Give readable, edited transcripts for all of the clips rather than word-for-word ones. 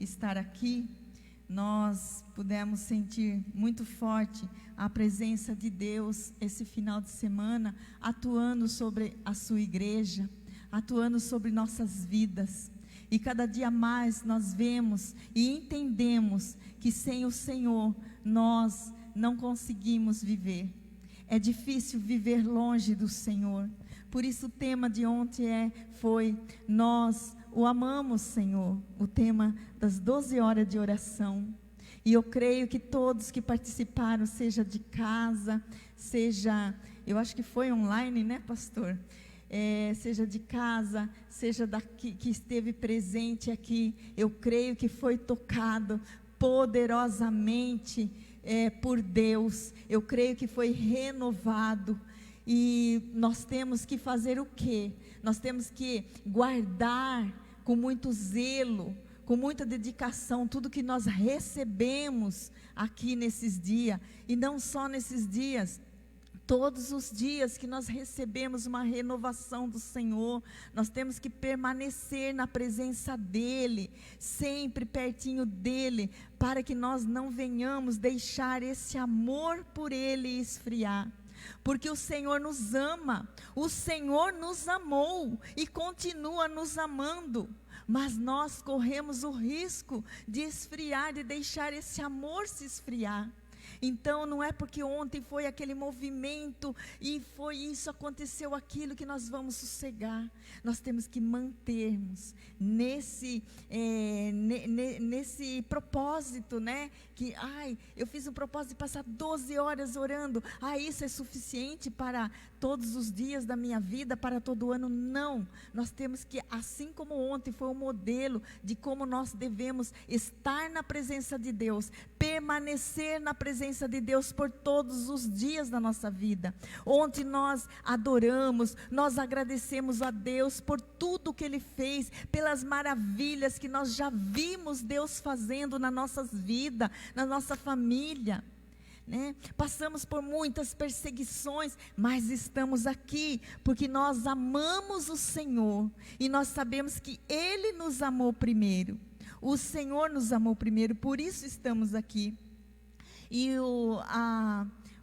estar aqui, nós pudemos sentir muito forte a presença de Deus esse final de semana, atuando sobre a sua igreja, atuando sobre nossas vidas. E cada dia mais nós vemos e entendemos que sem o Senhor nós não conseguimos viver. É difícil viver longe do Senhor. Por isso o tema de ontem foi nós o amamos, Senhor. O tema das 12 horas de oração. E eu creio que todos que participaram, seja de casa, seja, eu acho que foi online, né, pastor? Seja de casa, seja daqui, que esteve presente aqui, eu creio que foi tocado poderosamente por Deus. Eu creio que foi renovado. E nós temos que fazer o quê? Nós temos que guardar com muito zelo, com muita dedicação, tudo que nós recebemos aqui nesses dias, e não só nesses dias, todos os dias que nós recebemos uma renovação do Senhor, nós temos que permanecer na presença dEle, sempre pertinho dEle, para que nós não venhamos deixar esse amor por Ele esfriar. Porque o Senhor nos ama, o Senhor nos amou e continua nos amando, mas nós corremos o risco de esfriar, de deixar esse amor se esfriar. Então não é porque ontem foi aquele movimento e foi isso, aconteceu aquilo, que nós vamos sossegar. Nós temos que mantermos nesse propósito, né? Que, eu fiz um propósito de passar 12 horas orando. Isso é suficiente para todos os dias da minha vida, para todo ano? Não. Nós temos que, assim como ontem foi um modelo de como nós devemos estar na presença de Deus, permanecer na presença de Deus por todos os dias da nossa vida. Ontem nós adoramos, nós agradecemos a Deus por tudo que Ele fez, pelas maravilhas que nós já vimos Deus fazendo nas nossas vidas, na nossa família, né? Passamos por muitas perseguições, mas estamos aqui porque nós amamos o Senhor e nós sabemos que Ele nos amou primeiro. O Senhor nos amou primeiro, por isso estamos aqui. E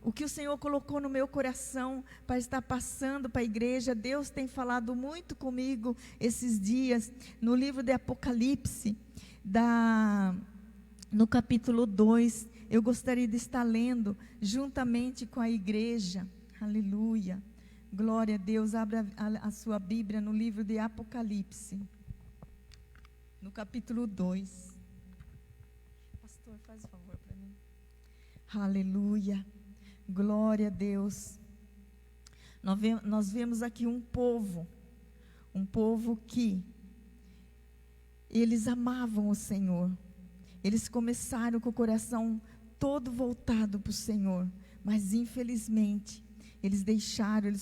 o que o Senhor colocou no meu coração para estar passando para a igreja, Deus tem falado muito comigo esses dias, no livro de Apocalipse, no capítulo 2, eu gostaria de estar lendo juntamente com a igreja. Aleluia, glória a Deus. Abra a sua Bíblia no livro de Apocalipse, no capítulo 2. Pastor, faz um favor para mim. Aleluia, glória a Deus. Nós vemos aqui um povo que eles amavam o Senhor. Eles começaram com o coração todo voltado para o Senhor, mas infelizmente eles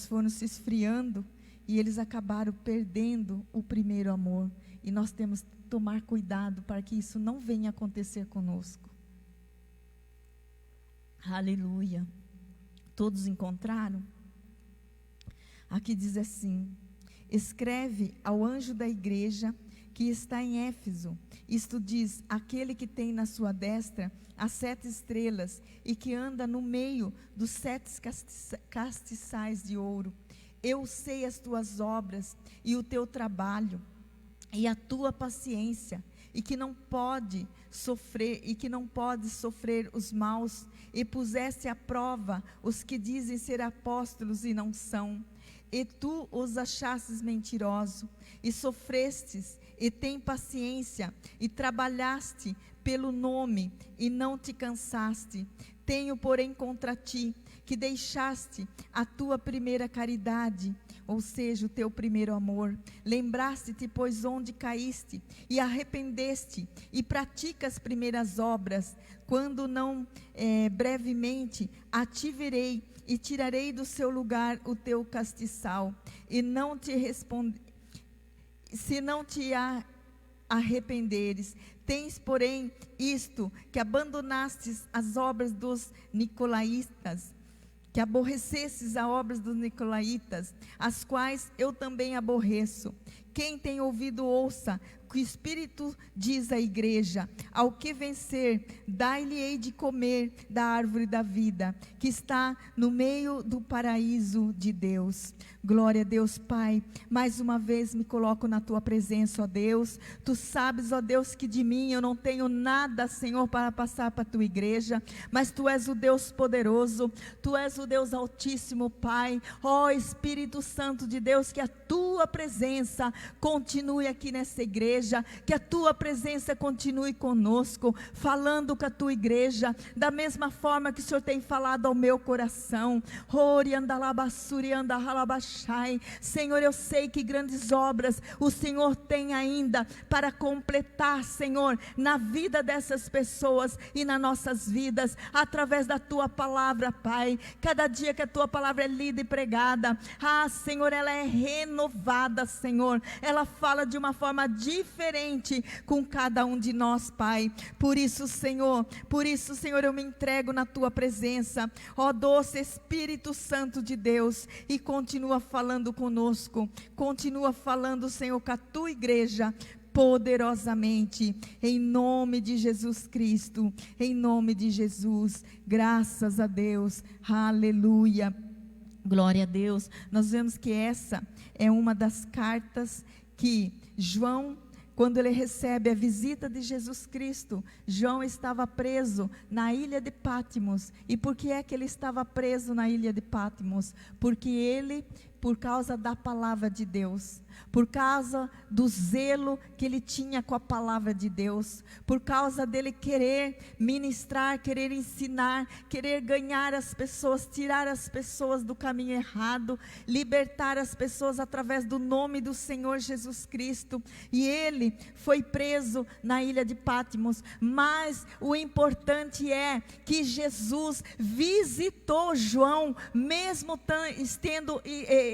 foram se esfriando e eles acabaram perdendo o primeiro amor. E nós temos que tomar cuidado para que isso não venha acontecer conosco. Aleluia. Todos encontraram? Aqui diz assim: escreve ao anjo da igreja que está em Éfeso, isto diz aquele que tem na sua destra as 7 estrelas e que anda no meio dos 7 castiçais de ouro. Eu sei as tuas obras e o teu trabalho e a tua paciência, e que não pode sofrer os maus, e puseste à prova os que dizem ser apóstolos e não são, e tu os achastes mentirosos, e sofrestes, e tem paciência, e trabalhaste pelo nome, e não te cansaste. Tenho, porém, contra ti, que deixaste a tua primeira caridade, ou seja, o teu primeiro amor. Lembraste-te, pois, onde caíste, e arrependeste, e pratica as primeiras obras. Quando não, brevemente, a ti verei, e tirarei do seu lugar o teu castiçal, e não te se não te arrependeres. Tens, porém, isto, que abandonastes as obras dos nicolaítas, que aborrecesses as obras dos nicolaítas, as quais eu também aborreço. Quem tem ouvido, ouça que o Espírito diz à igreja: ao que vencer, dai-lhe-ei de comer da árvore da vida, que está no meio do paraíso de Deus. Glória a Deus, Pai. Mais uma vez me coloco na tua presença, ó Deus. Tu sabes, ó Deus, que de mim eu não tenho nada, Senhor, para passar para a tua igreja, mas tu és o Deus poderoso, tu és o Deus altíssimo, Pai. Ó Espírito Santo de Deus, que a tua presença continue aqui nessa igreja, que a tua presença continue conosco, falando com a tua igreja, da mesma forma que o Senhor tem falado ao meu coração. Senhor, eu sei que grandes obras o Senhor tem ainda para completar, Senhor, na vida dessas pessoas e nas nossas vidas, através da tua palavra, Pai. Cada dia que a tua palavra é lida e pregada, Senhor, ela é renovada, Senhor, ela fala de uma forma diferente com cada um de nós, Pai. Por isso, Senhor, eu me entrego na tua presença, ó doce Espírito Santo de Deus, e continua falando conosco, continua falando, Senhor, com a tua igreja, poderosamente, em nome de Jesus Cristo, em nome de Jesus. Graças a Deus, aleluia, glória a Deus. Nós vemos que essa é uma das cartas que João, quando ele recebe a visita de Jesus Cristo, João estava preso na ilha de Patmos. E por que é que ele estava preso na ilha de Patmos? Porque ele, por causa da palavra de Deus, por causa do zelo que ele tinha com a palavra de Deus, por causa dele querer ministrar, querer ensinar, querer ganhar as pessoas, tirar as pessoas do caminho errado, libertar as pessoas através do nome do Senhor Jesus Cristo. E ele foi preso na ilha de Patmos, mas o importante é que Jesus visitou João, mesmo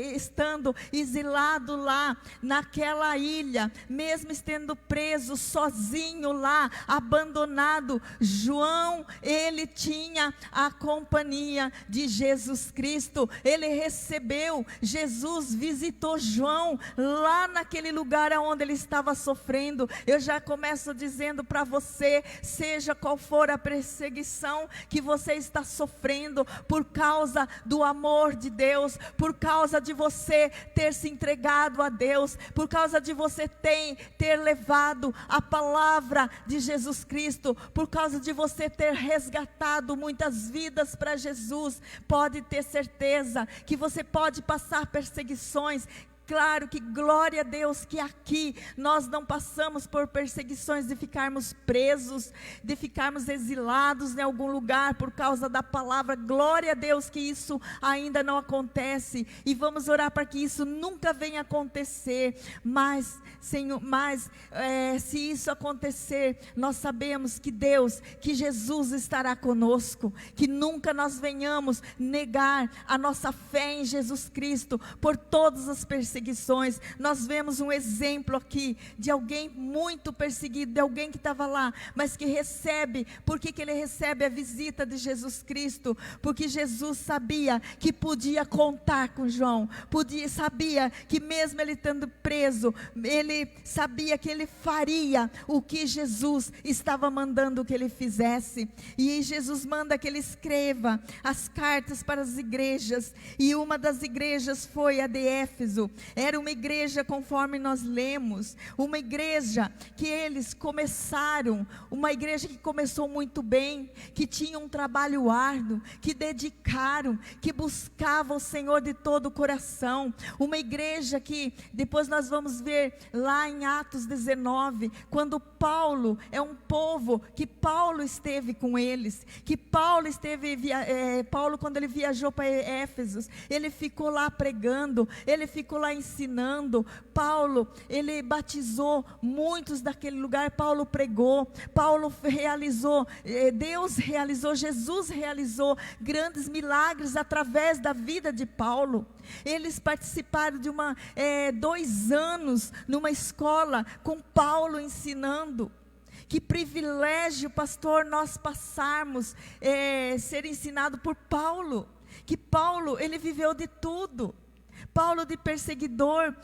estando exilado lá naquela ilha, mesmo estando preso, sozinho lá, abandonado. João, ele tinha a companhia de Jesus Cristo, ele recebeu, Jesus visitou João lá naquele lugar onde ele estava sofrendo. Eu já começo dizendo para você, seja qual for a perseguição que você está sofrendo, por causa do amor de Deus, por causa de você ter se entregado a Deus, por causa de você ter levado a palavra de Jesus Cristo, por causa de você ter resgatado muitas vidas para Jesus, pode ter certeza que você pode passar perseguições. Claro que, glória a Deus, que aqui nós não passamos por perseguições de ficarmos presos, de ficarmos exilados em algum lugar por causa da palavra. Glória a Deus que isso ainda não acontece, e vamos orar para que isso nunca venha acontecer. Mas, Senhor, se isso acontecer, nós sabemos que Deus, que Jesus estará conosco, que nunca nós venhamos negar a nossa fé em Jesus Cristo por todas as perseguições. Nós vemos um exemplo aqui de alguém muito perseguido, de alguém que estava lá, mas que recebe. Por que ele recebe a visita de Jesus Cristo? Porque Jesus sabia que podia contar com João, sabia que mesmo ele estando preso, ele sabia que ele faria o que Jesus estava mandando que ele fizesse. E Jesus manda que ele escreva as cartas para as igrejas, e uma das igrejas foi a de Éfeso. Era uma igreja, conforme nós lemos, uma igreja que eles começaram, uma igreja que começou muito bem, que tinha um trabalho árduo, que dedicaram, que buscava o Senhor de todo o coração. Uma igreja que depois nós vamos ver lá em Atos 19, quando Paulo, é um povo que Paulo esteve com eles, que Paulo quando ele viajou para Éfeso, ele ficou lá pregando, ele ficou lá ensinando. Paulo, ele batizou muitos daquele lugar. Paulo pregou, Paulo realizou, Deus realizou, Jesus realizou grandes milagres através da vida de Paulo. Eles participaram de 2 anos numa escola com Paulo ensinando. Que privilégio, pastor, nós passarmos, ser ensinado por Paulo. Que Paulo, ele viveu de tudo. Paulo de perseguidor,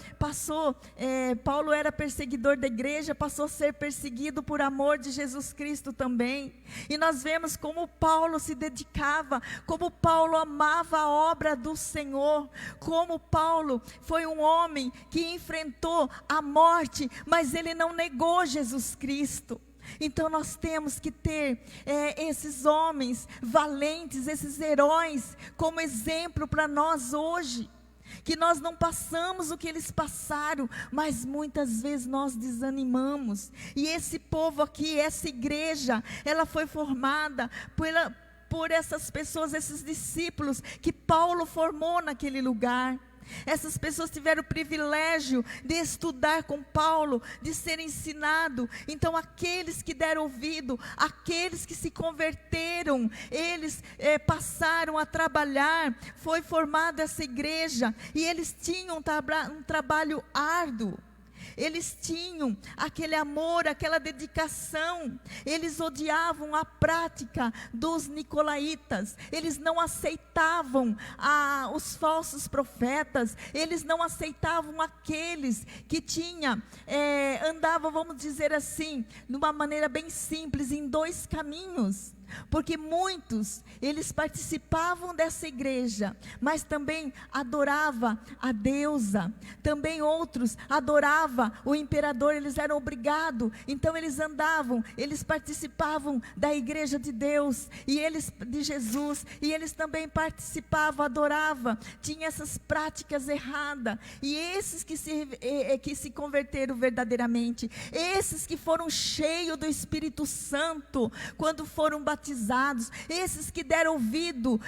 Paulo era perseguidor da igreja, passou a ser perseguido por amor de Jesus Cristo também. E nós vemos como Paulo se dedicava, como Paulo amava a obra do Senhor, como Paulo foi um homem que enfrentou a morte, mas ele não negou Jesus Cristo. Então nós temos que ter esses homens valentes, esses heróis como exemplo para nós hoje. Que nós não passamos o que eles passaram, mas muitas vezes nós desanimamos. E esse povo aqui, essa igreja, ela foi formada por essas pessoas, esses discípulos que Paulo formou naquele lugar. Essas pessoas tiveram o privilégio de estudar com Paulo, de ser ensinado. Então aqueles que deram ouvido, aqueles que se converteram, eles passaram a trabalhar. Foi formada essa igreja e eles tinham um trabalho árduo. Eles tinham aquele amor, aquela dedicação. Eles odiavam a prática dos nicolaítas. Eles não aceitavam os falsos profetas. Eles não aceitavam aqueles que andavam, vamos dizer assim, de uma maneira bem simples, em dois caminhos. Porque muitos, eles participavam dessa igreja, mas também adoravam a deusa. Também outros adoravam o imperador, eles eram obrigados. Então eles andavam, eles participavam da igreja de Deus, de Jesus. E eles também participavam, adoravam. Tinha essas práticas erradas. E esses que se converteram verdadeiramente, esses que foram cheios do Espírito Santo, quando foram batizados, esses que deram ouvido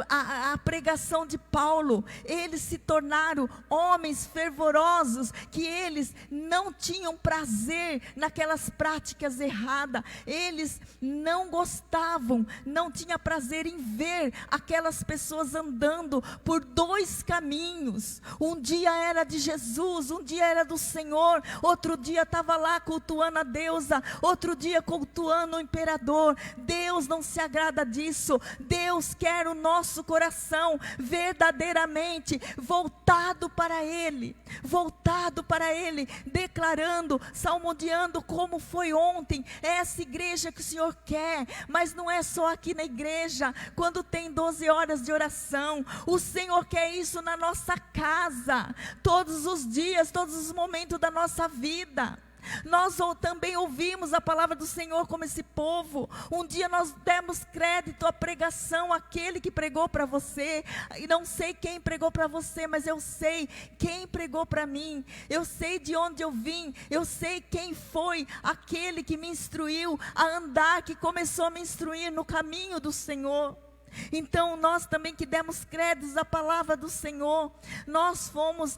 à pregação de Paulo, eles se tornaram homens fervorosos, que eles não tinham prazer naquelas práticas erradas, eles não gostavam, não tinham prazer em ver aquelas pessoas andando por dois caminhos. Um dia era de Jesus, um dia era do Senhor, outro dia estava lá cultuando a deusa, outro dia cultuando o imperador. Deus não se agrada disso. Deus quer o nosso coração verdadeiramente voltado para Ele, declarando, salmodiando como foi ontem. É essa igreja que o Senhor quer, mas não é só aqui na igreja, quando tem 12 horas de oração. O Senhor quer isso na nossa casa, todos os dias, todos os momentos da nossa vida. Nós também ouvimos a palavra do Senhor como esse povo. Um dia nós demos crédito à pregação, aquele que pregou para você. E não sei quem pregou para você, mas eu sei quem pregou para mim. Eu sei de onde eu vim. Eu sei quem foi aquele que me instruiu a andar, que começou a me instruir no caminho do Senhor. Então nós também que demos créditos à palavra do Senhor, nós fomos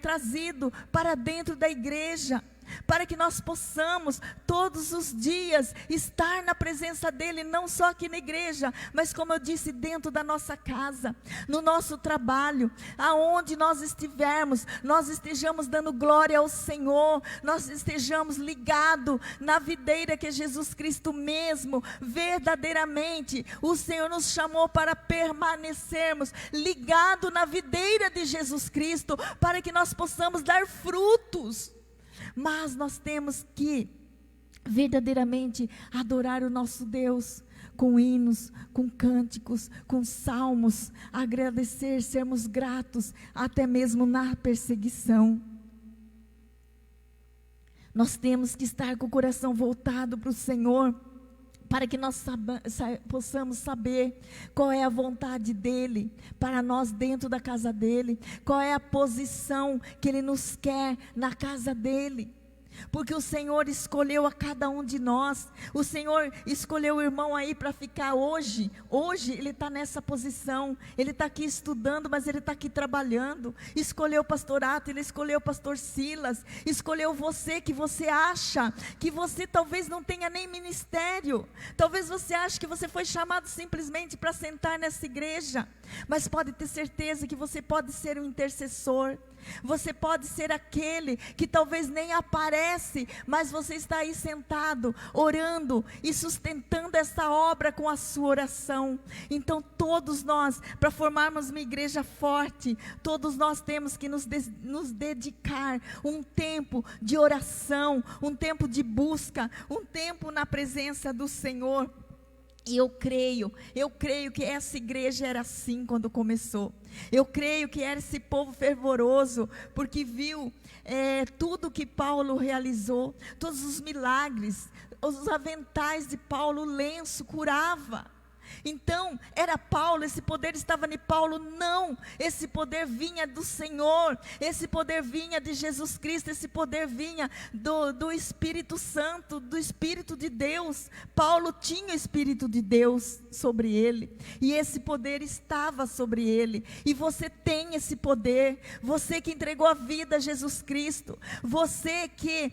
trazidos para dentro da igreja, para que nós possamos todos os dias estar na presença dEle, não só aqui na igreja, mas como eu disse, dentro da nossa casa, no nosso trabalho, aonde nós estivermos, nós estejamos dando glória ao Senhor, nós estejamos ligados na videira que é Jesus Cristo mesmo. Verdadeiramente o Senhor nos chamou para permanecermos ligados na videira de Jesus Cristo, para que nós possamos dar frutos. Mas nós temos que verdadeiramente adorar o nosso Deus com hinos, com cânticos, com salmos, agradecer, sermos gratos, até mesmo na perseguição. Nós temos que estar com o coração voltado para o Senhor, para que nós possamos saber qual é a vontade dEle para nós dentro da casa dEle, qual é a posição que Ele nos quer na casa dEle. Porque o Senhor escolheu a cada um de nós. O Senhor escolheu o irmão aí para ficar hoje. Hoje ele está nessa posição. Ele está aqui estudando, mas ele está aqui trabalhando. Escolheu o pastorato, ele escolheu o pastor Silas. Escolheu você, que você acha que você talvez não tenha nem ministério. Talvez você ache que você foi chamado simplesmente para sentar nessa igreja. Mas pode ter certeza que você pode ser um intercessor. Você pode ser aquele que talvez nem aparece, mas você está aí sentado, orando e sustentando essa obra com a sua oração. Então todos nós, para formarmos uma igreja forte, todos nós temos que nos dedicar um tempo de oração, um tempo de busca, um tempo na presença do Senhor. E eu creio que essa igreja era assim quando começou. Eu creio que era esse povo fervoroso, porque viu tudo que Paulo realizou, todos os milagres, os aventais de Paulo, o lenço curava. Então, era Paulo, esse poder estava em Paulo? Não, esse poder vinha do Senhor, esse poder vinha de Jesus Cristo, esse poder vinha do Espírito Santo, do Espírito de Deus. Paulo tinha o Espírito de Deus sobre ele, e esse poder estava sobre ele, e você tem esse poder, você que entregou a vida a Jesus Cristo, você que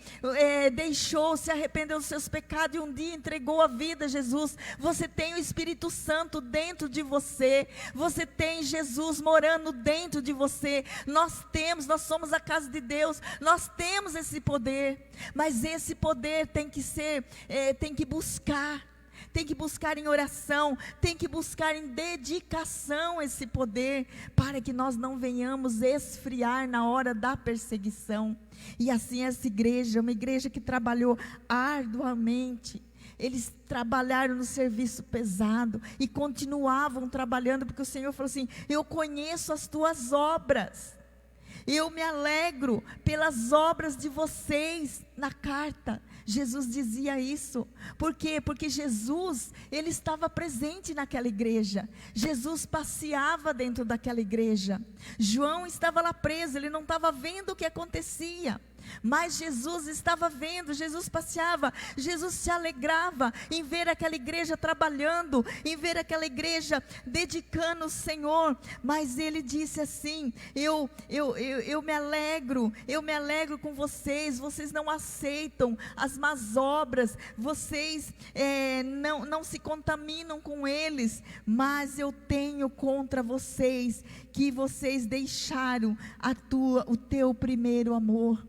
se arrependeu dos seus pecados e um dia entregou a vida a Jesus, você tem o Espírito Santo dentro de você, você tem Jesus morando dentro de você. Nós somos a casa de Deus, nós temos esse poder, mas esse poder tem que buscar em oração, tem que buscar em dedicação esse poder, para que nós não venhamos esfriar na hora da perseguição. E assim essa igreja, uma igreja que trabalhou arduamente. Eles trabalharam no serviço pesado e continuavam trabalhando, porque o Senhor falou assim: eu conheço as tuas obras, eu me alegro pelas obras de vocês. Na carta, Jesus dizia isso. Por quê? Porque Jesus, ele estava presente naquela igreja. Jesus passeava dentro daquela igreja. João estava lá preso, ele não estava vendo o que acontecia, mas Jesus estava vendo, Jesus passeava, Jesus se alegrava em ver aquela igreja trabalhando, em ver aquela igreja dedicando o Senhor. Mas ele disse assim: eu me alegro com vocês, vocês não aceitam as más obras, vocês não se contaminam com eles, mas eu tenho contra vocês, que vocês deixaram o teu primeiro amor.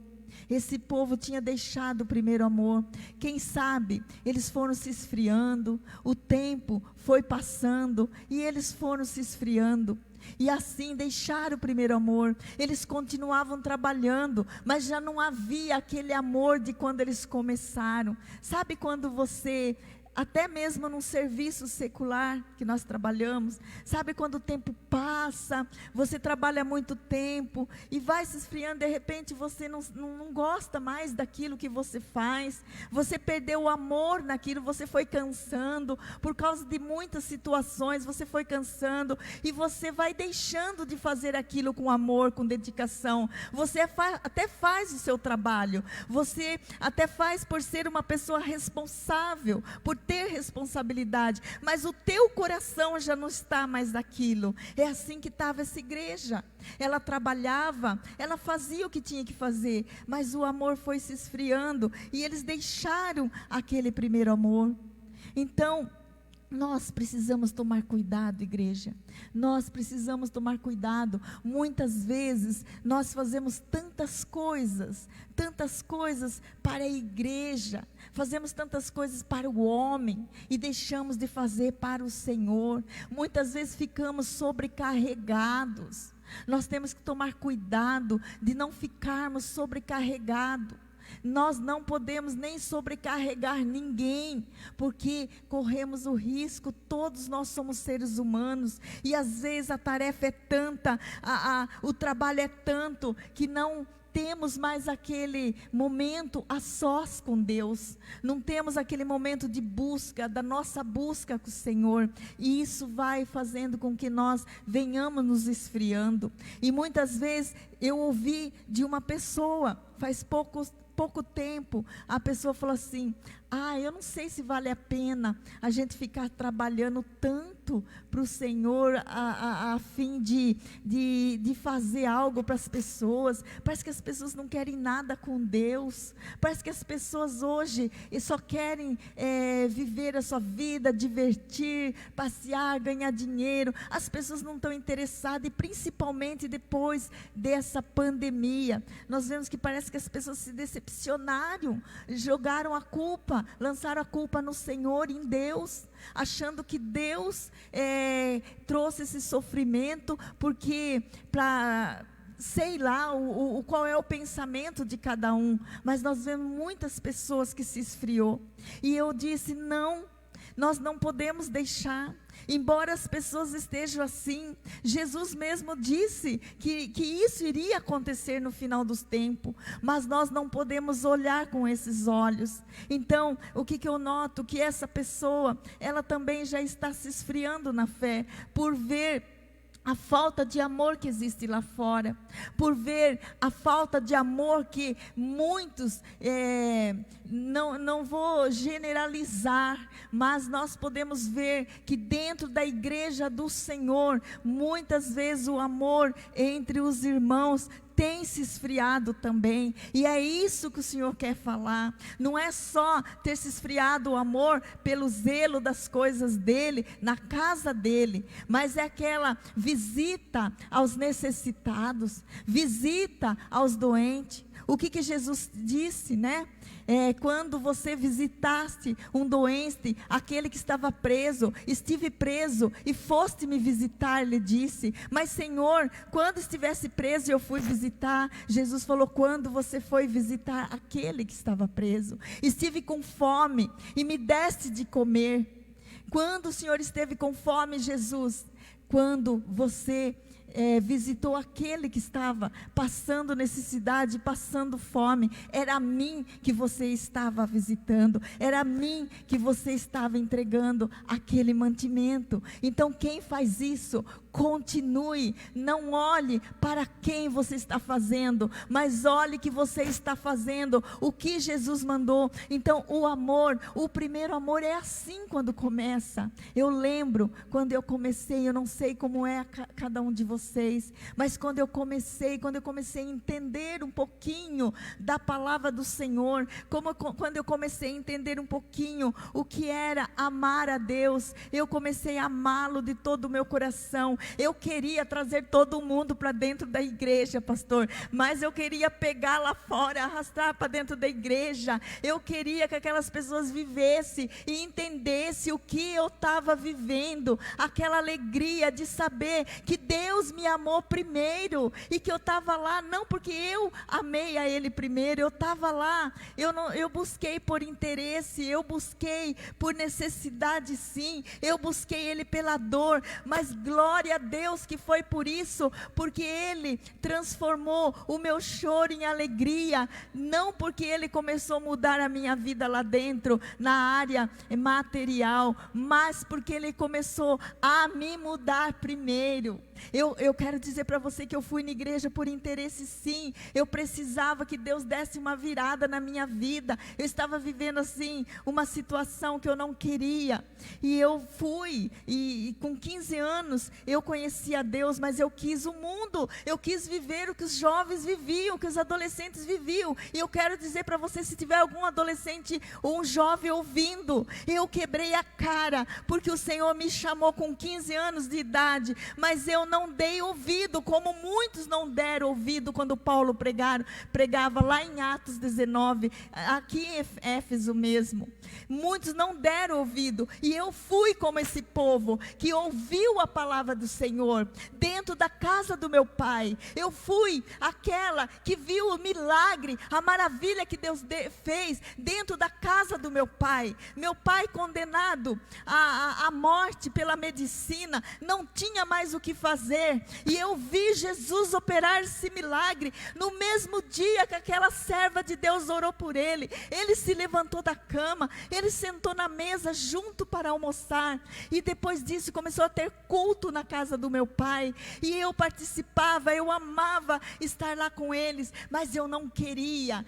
Esse povo tinha deixado o primeiro amor. Quem sabe eles foram se esfriando, o tempo foi passando e eles foram se esfriando, e assim deixaram o primeiro amor. Eles continuavam trabalhando, mas já não havia aquele amor de quando eles começaram. Sabe quando você, até mesmo num serviço secular que nós trabalhamos, sabe quando o tempo passa, você trabalha muito tempo e vai se esfriando, de repente você não gosta mais daquilo que você faz, você perdeu o amor naquilo, você foi cansando, por causa de muitas situações, você foi cansando, e você vai deixando de fazer aquilo com amor, com dedicação. Você até faz o seu trabalho, você até faz por ser uma pessoa responsável, por ter responsabilidade, mas o teu coração já não está mais daquilo. É assim que estava essa igreja. Ela trabalhava, ela fazia o que tinha que fazer, mas o amor foi se esfriando e eles deixaram aquele primeiro amor. Então, nós precisamos tomar cuidado, igreja. Nós precisamos tomar cuidado. Muitas vezes nós fazemos tantas coisas para a igreja, fazemos tantas coisas para o homem e deixamos de fazer para o Senhor. Muitas vezes ficamos sobrecarregados. Nós temos que tomar cuidado de não ficarmos sobrecarregados. Nós não podemos nem sobrecarregar ninguém, porque corremos o risco, todos nós somos seres humanos, e às vezes a tarefa é tanta, o trabalho é tanto, que não temos mais aquele momento a sós com Deus, não temos aquele momento de busca, da nossa busca com o Senhor, e isso vai fazendo com que nós venhamos nos esfriando. E muitas vezes eu ouvi de uma pessoa, faz pouco tempo, a pessoa falou assim: eu não sei se vale a pena a gente ficar trabalhando tanto para o Senhor, a fim de fazer algo para as pessoas. Parece que as pessoas não querem nada com Deus. Parece que as pessoas hoje só querem viver a sua vida, divertir, passear, ganhar dinheiro. As pessoas não estão interessadas, e principalmente depois dessa pandemia, nós vemos que parece que as pessoas se decepcionaram, jogaram a culpa, lançaram a culpa no Senhor, em Deus, achando que Deus trouxe esse sofrimento, porque sei lá qual é o pensamento de cada um, mas nós vemos muitas pessoas que se esfriou, e eu disse, não, nós não podemos deixar. Embora as pessoas estejam assim, Jesus mesmo disse que isso iria acontecer no final dos tempos, mas nós não podemos olhar com esses olhos. Então, o que eu noto? Que essa pessoa, ela também já está se esfriando na fé, por ver a falta de amor que existe lá fora, por ver a falta de amor que muitos, não vou generalizar, mas nós podemos ver que dentro da igreja do Senhor, muitas vezes o amor entre os irmãos tem se esfriado também, e é isso que o Senhor quer falar. Não é só ter se esfriado o amor pelo zelo das coisas dele, na casa dele, mas é aquela visita aos necessitados, visita aos doentes. O que Jesus disse, né? Quando você visitaste um doente, aquele que estava preso, estive preso e foste me visitar, ele disse. Mas Senhor, quando estivesse preso eu fui visitar. Jesus falou, quando você foi visitar aquele que estava preso. Estive com fome e me deste de comer. Quando o Senhor esteve com fome, Jesus? Quando você visitou aquele que estava passando necessidade, passando fome. Era a mim que você estava visitando, era a mim que você estava entregando aquele mantimento. Então quem faz isso, continue, não olhe para quem você está fazendo, mas olhe que você está fazendo o que Jesus mandou. Então o amor, o primeiro amor é assim quando começa. Eu lembro quando eu comecei, eu não sei como é cada um de vocês, mas quando eu comecei a entender um pouquinho da palavra do Senhor, quando eu comecei a entender um pouquinho o que era amar a Deus, eu comecei a amá-lo de todo o meu coração. Eu queria trazer todo mundo para dentro da igreja, pastor, mas eu queria pegar lá fora, arrastar para dentro da igreja. Eu queria que aquelas pessoas vivessem e entendessem o que eu estava vivendo, aquela alegria de saber que Deus me amou primeiro, e que eu estava lá, não porque eu amei a Ele primeiro, eu estava lá, eu busquei por interesse, eu busquei por necessidade, sim, eu busquei Ele pela dor, mas glória a Deus que foi por isso, porque Ele transformou o meu choro em alegria, não porque Ele começou a mudar a minha vida lá dentro, na área material, mas porque Ele começou a me mudar primeiro. Eu quero dizer para você que eu fui na igreja por interesse, sim. Eu precisava que Deus desse uma virada na minha vida. Eu estava vivendo assim uma situação que eu não queria, e eu fui, e com 15 anos eu conheci a Deus, mas eu quis o mundo, eu quis viver o que os jovens viviam, o que os adolescentes viviam. E eu quero dizer para você, se tiver algum adolescente ou um jovem ouvindo, eu quebrei a cara, porque o Senhor me chamou com 15 anos de idade, mas eu não dei ouvido, como muitos não deram ouvido quando Paulo pregava lá em Atos 19, aqui em Éfeso mesmo. Muitos não deram ouvido, e eu fui como esse povo que ouviu a palavra do Senhor dentro da casa do meu pai. Eu fui aquela que viu o milagre, a maravilha que Deus fez dentro da casa do meu pai. Meu pai, condenado à morte pela medicina, não tinha mais o que fazer. fazer. E eu vi Jesus operar esse milagre. No mesmo dia que aquela serva de Deus orou por ele, ele se levantou da cama, ele sentou na mesa junto para almoçar. E depois disso começou a ter culto na casa do meu pai. E eu participava, eu amava estar lá com eles, mas eu não queria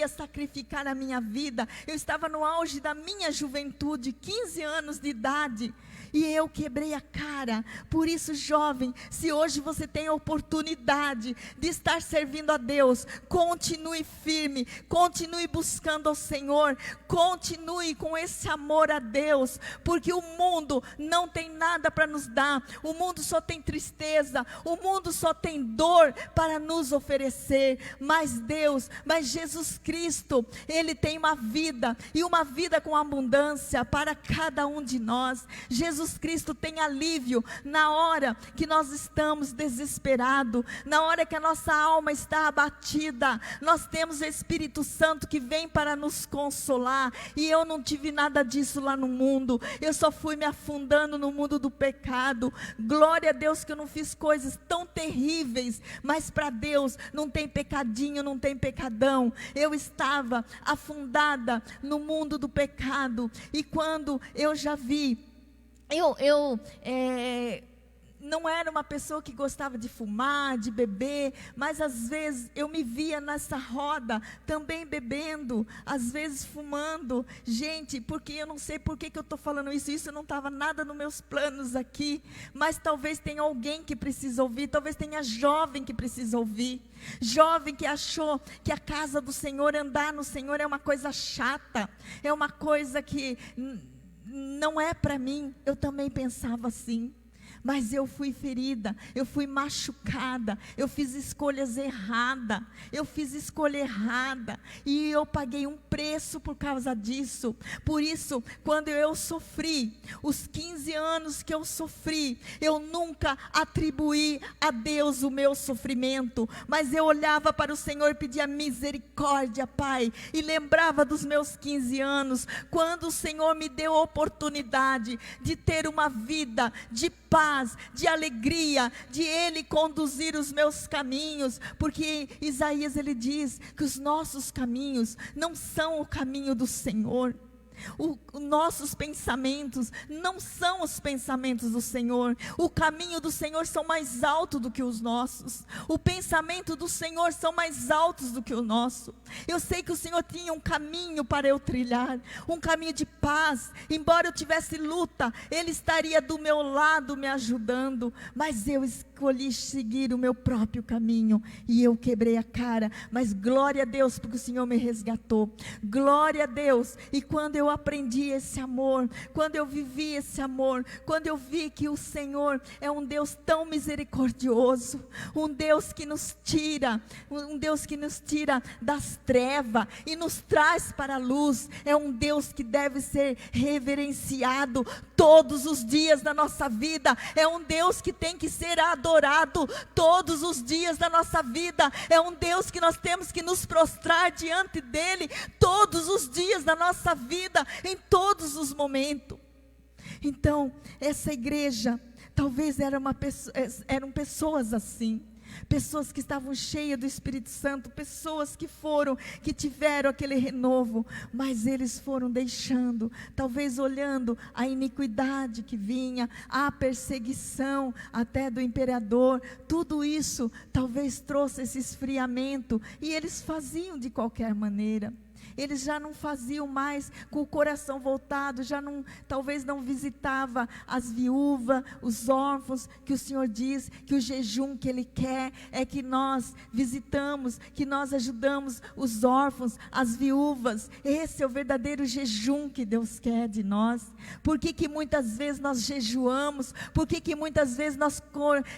sacrificar a minha vida. Eu estava no auge da minha juventude, 15 anos de idade, e eu quebrei a cara. Por isso, jovem, se hoje você tem a oportunidade de estar servindo a Deus, continue firme, continue buscando ao Senhor, continue com esse amor a Deus, porque o mundo não tem nada para nos dar, o mundo só tem tristeza, o mundo só tem dor para nos oferecer, mas Deus, mas Jesus Cristo, Ele tem uma vida, e uma vida com abundância para cada um de nós. Jesus Cristo tem alívio na hora que nós estamos desesperados, na hora que a nossa alma está abatida. Nós temos o Espírito Santo que vem para nos consolar, e eu não tive nada disso lá no mundo, eu só fui me afundando no mundo do pecado. Glória a Deus que eu não fiz coisas tão terríveis, mas para Deus não tem pecadinho, não tem pecadão. Eu estava afundada no mundo do pecado, e quando eu já vi, não era uma pessoa que gostava de fumar, de beber, mas às vezes eu me via nessa roda também bebendo, às vezes fumando. Gente, porque eu não sei por que eu estou falando isso não estava nada nos meus planos aqui, mas talvez tenha alguém que precisa ouvir, talvez tenha jovem que precisa ouvir. Jovem que achou que a casa do Senhor, andar no Senhor é uma coisa chata, é uma coisa que não é para mim. Eu também pensava assim, mas eu fui ferida, eu fui machucada, eu fiz escolhas erradas, eu fiz escolha errada, e eu paguei um preço por causa disso. Por isso, quando eu sofri, os 15 anos que eu sofri, eu nunca atribuí a Deus o meu sofrimento, mas eu olhava para o Senhor e pedia misericórdia, Pai, e lembrava dos meus 15 anos, quando o Senhor me deu a oportunidade de ter uma vida de paz, de alegria, de Ele conduzir os meus caminhos, porque Isaías ele diz que os nossos caminhos não são o caminho do Senhor. Nossos pensamentos não são os pensamentos do Senhor. O caminho do Senhor são mais altos do que os nossos. O pensamento do Senhor são mais altos do que o nosso. Eu sei que o Senhor tinha um caminho para eu trilhar, um caminho de paz. Embora eu tivesse luta, Ele estaria do meu lado me ajudando, mas eu escolhi seguir o meu próprio caminho, e eu quebrei a cara. Mas glória a Deus, porque o Senhor me resgatou. Glória a Deus. E quando eu aprendi esse amor, quando eu vivi esse amor, quando eu vi que o Senhor é um Deus tão misericordioso, um Deus que nos tira das trevas e nos traz para a luz, é um Deus que deve ser reverenciado todos os dias da nossa vida, é um Deus que tem que ser adorado todos os dias da nossa vida, é um Deus que nós temos que nos prostrar diante dEle todos os dias da nossa vida, em todos os momentos. Então, essa igreja, talvez eram pessoas assim, pessoas que estavam cheias do Espírito Santo, pessoas que tiveram aquele renovo, mas eles foram deixando, talvez olhando a iniquidade que vinha, a perseguição até do imperador, tudo isso talvez trouxe esse esfriamento, e eles faziam de qualquer maneira. Eles já não faziam mais com o coração voltado, talvez não visitava as viúvas, os órfãos, que o Senhor diz que o jejum que Ele quer é que nós visitamos, que nós ajudamos os órfãos, as viúvas. Esse é o verdadeiro jejum que Deus quer de nós. Por que muitas vezes nós jejuamos? Por que muitas vezes nós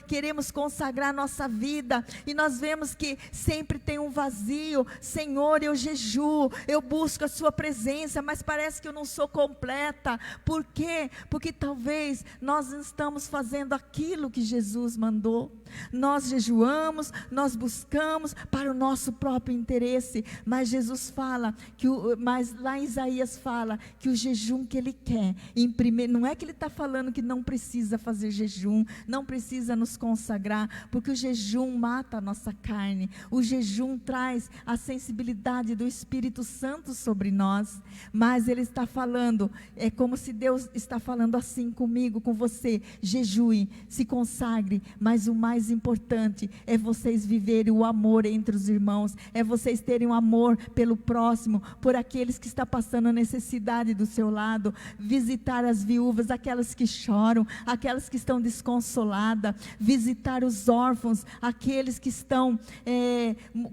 queremos consagrar nossa vida e nós vemos que sempre tem um vazio? Senhor, eu jejuo, eu busco a sua presença, mas parece que eu não sou completa. Por quê? Porque talvez nós não estamos fazendo aquilo que Jesus mandou. Nós jejuamos, nós buscamos para o nosso próprio interesse, mas Jesus fala, mas lá em Isaías fala, que o jejum que Ele quer, não é que Ele está falando que não precisa fazer jejum, não precisa nos consagrar, porque o jejum mata a nossa carne, o jejum traz a sensibilidade do Espírito Santo sobre nós, mas Ele está falando, é como se Deus está falando assim comigo, com você: jejue, se consagre, mas o mais importante é vocês viverem o amor entre os irmãos, é vocês terem um amor pelo próximo, por aqueles que estão passando necessidade do seu lado, visitar as viúvas, aquelas que choram, aquelas que estão desconsoladas, visitar os órfãos, aqueles que estão,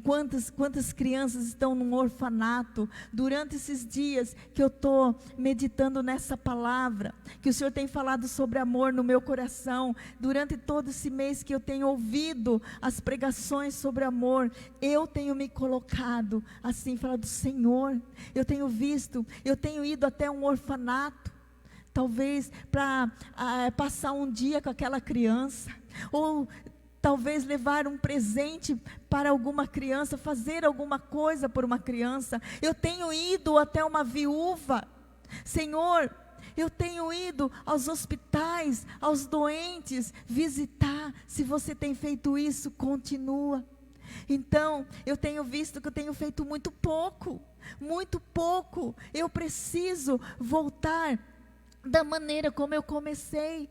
quantas crianças estão num orfanato. Durante esses dias que eu estou meditando nessa palavra, que o Senhor tem falado sobre amor no meu coração, durante todo esse mês que eu tenho ouvido as pregações sobre amor, eu tenho me colocado assim, falando: Senhor, eu tenho visto, eu tenho ido até um orfanato, talvez para passar um dia com aquela criança, ou talvez levar um presente para alguma criança, fazer alguma coisa por uma criança. Eu tenho ido até uma viúva, Senhor, eu tenho ido aos hospitais, aos doentes, visitar. Se você tem feito isso, continua. Então, eu tenho visto que eu tenho feito muito pouco, muito pouco. Eu preciso voltar da maneira como eu comecei.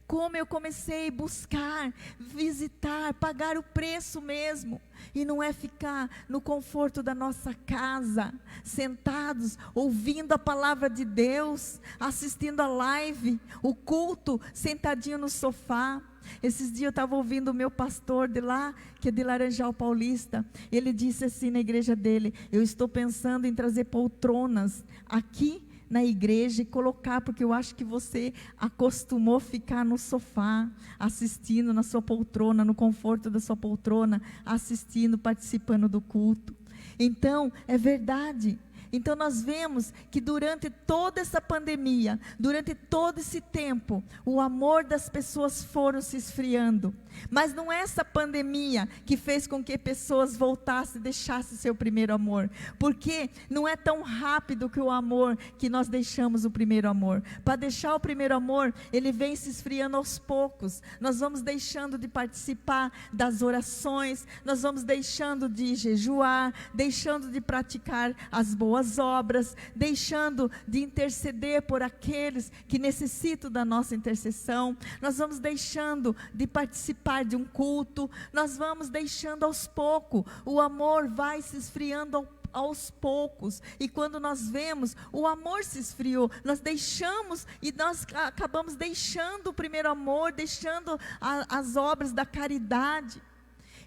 Como eu comecei a buscar, visitar, pagar o preço mesmo. E não é ficar no conforto da nossa casa, sentados, ouvindo a palavra de Deus, assistindo a live, o culto, sentadinho no sofá. Esses dias eu estava ouvindo o meu pastor de lá, que é de Laranjal Paulista. Ele disse assim na igreja dele: eu estou pensando em trazer poltronas aqui na igreja e colocar, porque eu acho que você acostumou ficar no sofá, assistindo na sua poltrona, no conforto da sua poltrona, assistindo, participando do culto. Então, é verdade. Então nós vemos que durante toda essa pandemia, durante todo esse tempo, o amor das pessoas foram se esfriando. Mas não é essa pandemia que fez com que pessoas voltassem e deixassem seu primeiro amor. Porque não é tão rápido que o amor, que nós deixamos o primeiro amor. Para deixar o primeiro amor, ele vem se esfriando aos poucos. Nós vamos deixando de participar das orações, nós vamos deixando de jejuar, deixando de praticar as boas obras, deixando de interceder por aqueles que necessitam da nossa intercessão. Nós vamos deixando de participar de um culto, nós vamos deixando aos poucos, o amor vai se esfriando aos poucos, e quando nós vemos, o amor se esfriou, nós deixamos, e nós acabamos deixando o primeiro amor, deixando as obras da caridade,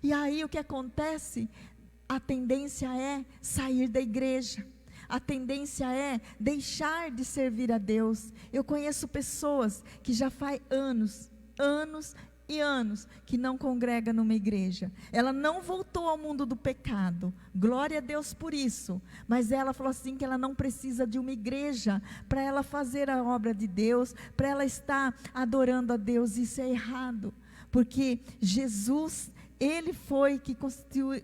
e aí o que acontece? A tendência é sair da igreja, a tendência é deixar de servir a Deus. Eu conheço pessoas que já faz anos e anos que não congrega numa igreja. Ela não voltou ao mundo do pecado, glória a Deus por isso, mas ela falou assim que ela não precisa de uma igreja para ela fazer a obra de Deus, para ela estar adorando a Deus. Isso é errado, porque Jesus, Ele foi que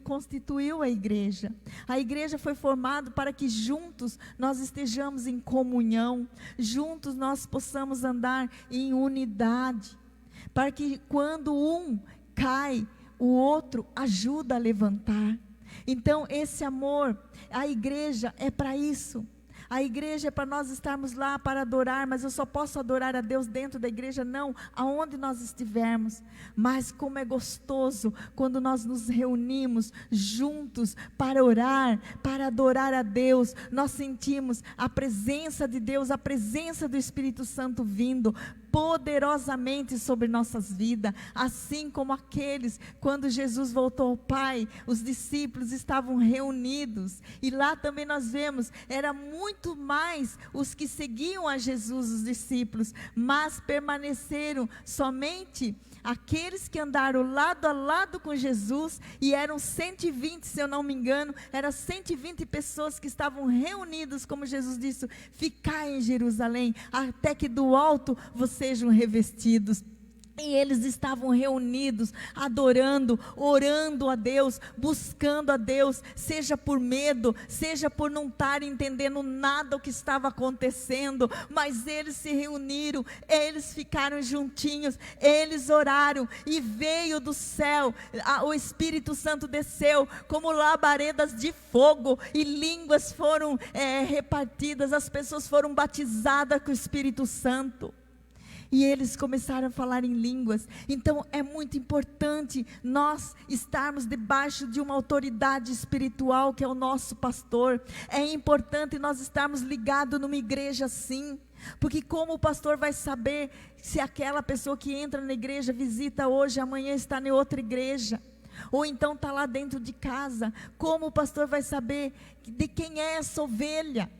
constituiu a igreja. A igreja foi formada para que juntos nós estejamos em comunhão, juntos nós possamos andar em unidade, para que quando um cai, o outro ajuda a levantar. Então esse amor, a igreja é para isso. A igreja é para nós estarmos lá para adorar, mas eu só posso adorar a Deus dentro da igreja? Não, aonde nós estivermos. Mas como é gostoso quando nós nos reunimos juntos para orar, para adorar a Deus. Nós sentimos a presença de Deus, a presença do Espírito Santo vindo. poderosamente sobre nossas vidas, assim como aqueles, quando Jesus voltou ao Pai, os discípulos estavam reunidos, e lá também nós vemos, era muito mais os que seguiam a Jesus, os discípulos, mas permaneceram somente aqueles que andaram lado a lado com Jesus, e eram 120, se eu não me engano, eram 120 pessoas que estavam reunidas, como Jesus disse, ficai em Jerusalém, até que do alto vocês sejam revestidos. E eles estavam reunidos, adorando, orando a Deus, buscando a Deus, seja por medo, seja por não estar entendendo nada o que estava acontecendo, mas eles se reuniram, eles ficaram juntinhos, eles oraram, e veio do céu, o Espírito Santo desceu, como labaredas de fogo, e línguas foram repartidas, as pessoas foram batizadas com o Espírito Santo. E eles começaram a falar em línguas. Então é muito importante nós estarmos debaixo de uma autoridade espiritual, que é o nosso pastor. É importante nós estarmos ligados numa igreja assim, porque como o pastor vai saber se aquela pessoa que entra na igreja, visita hoje, amanhã está em outra igreja, ou então está lá dentro de casa? Como o pastor vai saber de quem é essa ovelha?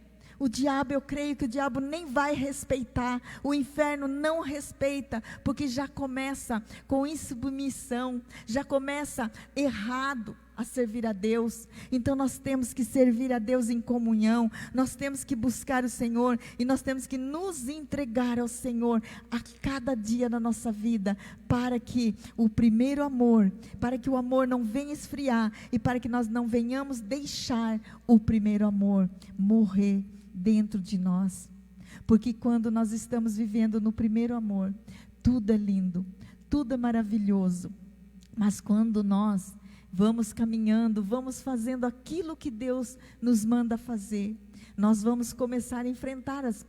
O diabo, eu creio que o diabo nem vai respeitar, o inferno não respeita, porque já começa com insubmissão, já começa errado a servir a Deus. Então nós temos que servir a Deus em comunhão, nós temos que buscar o Senhor, e nós temos que nos entregar ao Senhor a cada dia da nossa vida, para que o primeiro amor, para que o amor não venha esfriar, e para que nós não venhamos deixar o primeiro amor morrer dentro de nós. Porque quando nós estamos vivendo no primeiro amor, tudo é lindo, tudo é maravilhoso, mas quando nós vamos caminhando, vamos fazendo aquilo que Deus nos manda fazer, nós vamos começar a enfrentar as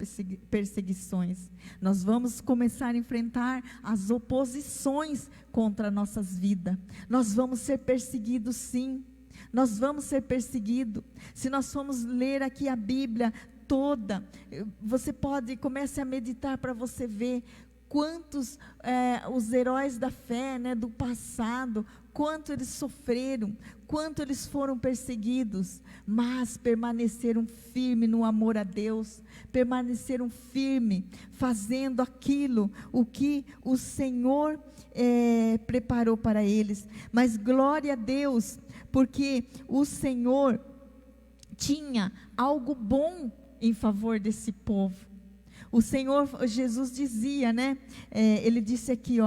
perseguições, nós vamos começar a enfrentar as oposições contra nossas vidas, nós vamos ser perseguidos, sim, nós vamos ser perseguidos. Se nós formos ler aqui a Bíblia toda, você comece a meditar para você ver quantos os heróis da fé, do passado, quanto eles sofreram, quanto eles foram perseguidos, mas permaneceram firmes no amor a Deus, permaneceram firmes, fazendo aquilo, o que o Senhor preparou para eles. Mas glória a Deus, porque o Senhor tinha algo bom em favor desse povo. O Senhor Jesus dizia, ele disse aqui,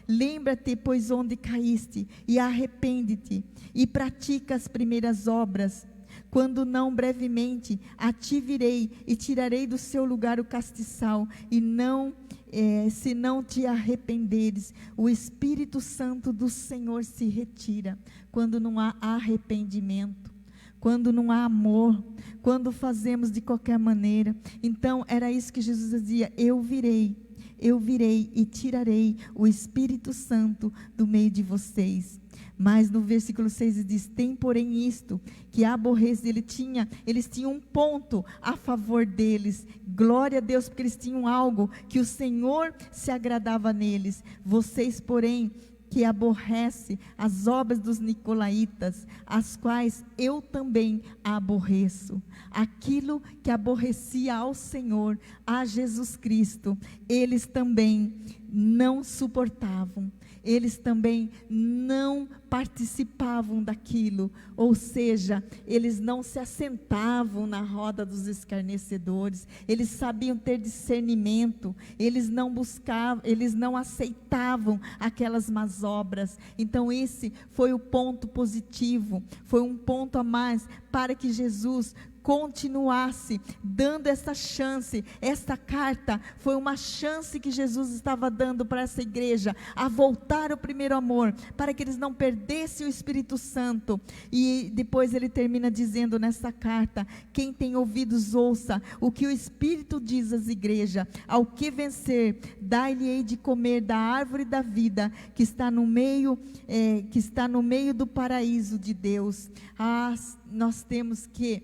lembra-te, pois, onde caíste, e arrepende-te, e pratica as primeiras obras, quando não brevemente a ti virei, e tirarei do seu lugar o castiçal, e não, se não te arrependeres, o Espírito Santo do Senhor se retira, quando não há arrependimento, quando não há amor, quando fazemos de qualquer maneira. Então era isso que Jesus dizia: eu virei e tirarei o Espírito Santo do meio de vocês. Mas no versículo 6 diz: tem porém isto, que aborrece, eles tinham um ponto a favor deles, glória a Deus, porque eles tinham algo que o Senhor se agradava neles. Vocês, porém, que aborrece as obras dos nicolaítas, as quais eu também aborreço. Aquilo que aborrecia ao Senhor, a Jesus Cristo, eles também não suportavam, eles também não participavam daquilo, ou seja, eles não se assentavam na roda dos escarnecedores, eles sabiam ter discernimento, eles não buscavam, eles não aceitavam aquelas más obras. Então esse foi o ponto positivo, foi um ponto a mais para que Jesus continuasse dando essa chance. Esta carta foi uma chance que Jesus estava dando para essa igreja, a voltar ao primeiro amor, para que eles não perdessem o Espírito Santo. E depois ele termina dizendo nessa carta: quem tem ouvidos ouça o que o Espírito diz às igrejas. Ao que vencer, dar-lhe-ei de comer da árvore da vida, que está no meio do paraíso de Deus. Nós temos que